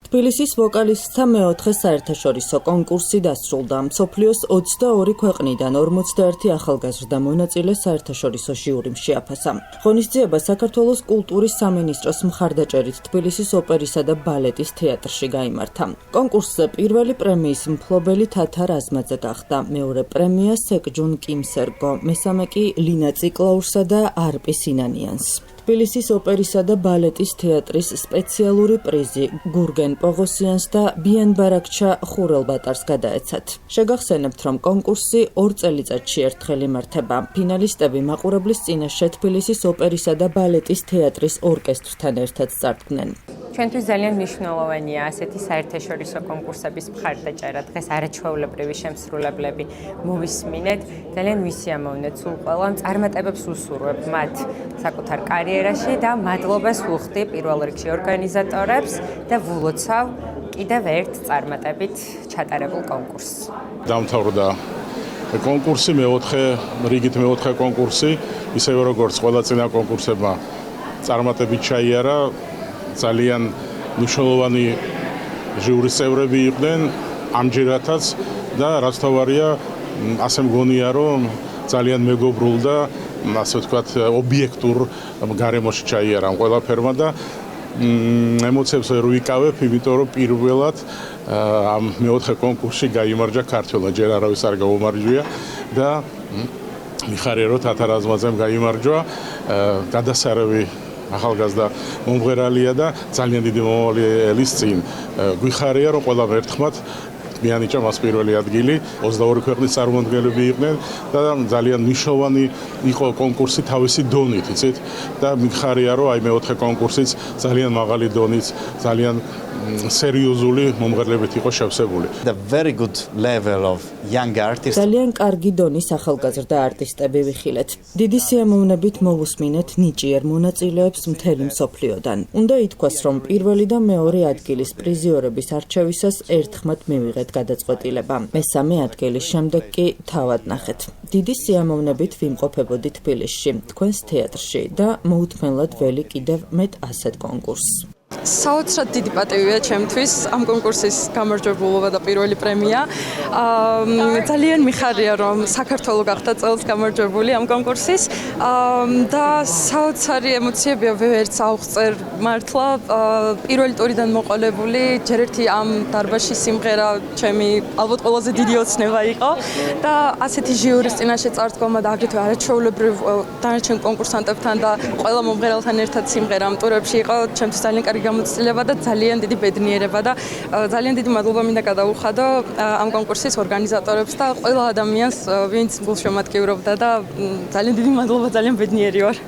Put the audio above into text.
თბილისის ვოკალისტთა მეოთხე საერთაშორისო კონკურსი დასრულდა. მსოფლიოს 22 ქვეყნიდან 51 ახალგაზრდა მონაწილე საერთაშორისო ჟიურიმ შეაფასა. ღონისძიება საქართველოს კულტურის სამინისტროს მხარდაჭერით თბილისის ოპერისა და ბალეტის თეატრში გაიმართა. კონკურსზე პირველი პრემიის მფლობელი თათა რაზმაძე გახდა, მეორე პრემია სეკჯუნ კიმსერგო, მესამე კი ლინა ციკლაურსა და არპი სინანიანს. თბილისის ოპერისა და ბალეტის თეატრის სპეციალური პრიზი გურგენ პოღოსიანს და ბიან ბარაქჩა ხურელბატარს გადაეცათ. შეგახსენებთ, რომ კონკურსი 2 წელიწადში ერთხელ იმართება. ფინალისტები მაყურებლის წინაშე თბილისის ოპერისა და ბალეტის თეატრის ორკესტრთან ერთად წარდგნენ. ჩვენთვის ძალიან მნიშვნელოვანია ასეთი საერთაშორისო კონკურსების მხარდაჭერა. დღეს არაჩვეულებრივი შემსრულებლები მოვისმინეთ. ძალიან ვისიამოვნეთ სულ ყველამ, წარმატებებს ვუსურვებ მათ საკუთარ კარიერაში და მადლობას ვუხდი პირველ რიგში ორგანიზატორებს და ვულოცავ კიდევ ერთ წარმატებით ჩატარებულ კონკურსს. დამთავრდა კონკურსი, რიგით მეოთხე კონკურსი, ისევე როგორც ყველა წინა კონკურსებმა წარმატებით ჩაიარა. ძალიან მნიშვნელოვანი ჟიურის წევრები იყვნენ ამჯერადაც და რაც თავარია, ასე მგონია, რომ ძალიან მეგობრულ და ასე ვთქვათ, ობიექტურ გარემოში ჩაიარა ყველაფერმა და ემოციებს ვერ ვიკავებ, იმიტომ რომ პირველად ამ მეოთხე კონკურსში გაიმარჯვა ქართველმა, ჯერ არავის არ გაუმარჯვია და მიხარია, რომ თათა რაზმაძემ გაიმარჯვა, გადასარევი ახალგაზრდა მომღერალია და ძალიან დიდი მომავალი ელის წინ. გვიხარია, რომ ყველამ ერთხმად მიანიჭა მას პირველი ადგილი. 22 ქვეყნის წარმომადგენლები იყვნენ და ძალიან მნიშვნელოვანი იყო კონკურსი თავისი დონით, იცით? და მიხარია, რომ აი მეოთხე კონკურსიც ძალიან მაღალი დონის, ძალიან სერიოზული მომღერლებით იყო შევსებული. ძალიან კარგი დონის ახალგაზრდა არტისტები ვიხილეთ. დიდი სიამოვნებით მოვუსმინეთ ნიჭიერ მონაწილეებს მთელი მსოფლიოდან. უნდა ითქვას, რომ პირველი და მეორე ადგილის პრიზიორების არჩევისას ერთხმად მივიღეთ გადაწყვეტილება. მესამე ადგილის შემდეგ კი თავად ნახეთ. დიდი სიამოვნებით ვიმყოფებოდი თბილისში, თქვენს თეატრში და მოუთმენლად ველი კიდევ მეტ ასეთ კონკურსს. საოცრად დიდი პატივია ჩემთვის ამ კონკურსის გამარჯვებულობა და პირველი პრემია. ძალიან მიხარია, რომ საქართველო გახდა წელს გამარჯვებული ამ კონკურსის და საოცარი ემოციებია ვერც ავღწერ მართლა. პირველი ტურიდან მოყოლებული, ჯერ ერთი ამ დარბაზში სიმღერა ჩემი ალბათ ყველაზე დიდი ოცნება იყო და ასეთი ჟიურის წინაშე წარდგომა და აგრეთვე არაჩვეულებრივ დანარჩენ კონკურსანტებთან და ყველა მომღერალთან ერთად სიმღერა ამ ტურებში იყო ჩემთვის ძალიან კარგი გამოცდილება და ძალიან დიდი ბედნიერება და ძალიან დიდი მადლობა მინდა გადაუხადო ამ კონკურსის ორგანიზატორებს და ყველა ადამიანს, ვინც გულშემატკივრობდა და ძალიან დიდი მადლობა, ძალიან ბედნიერი ვარ.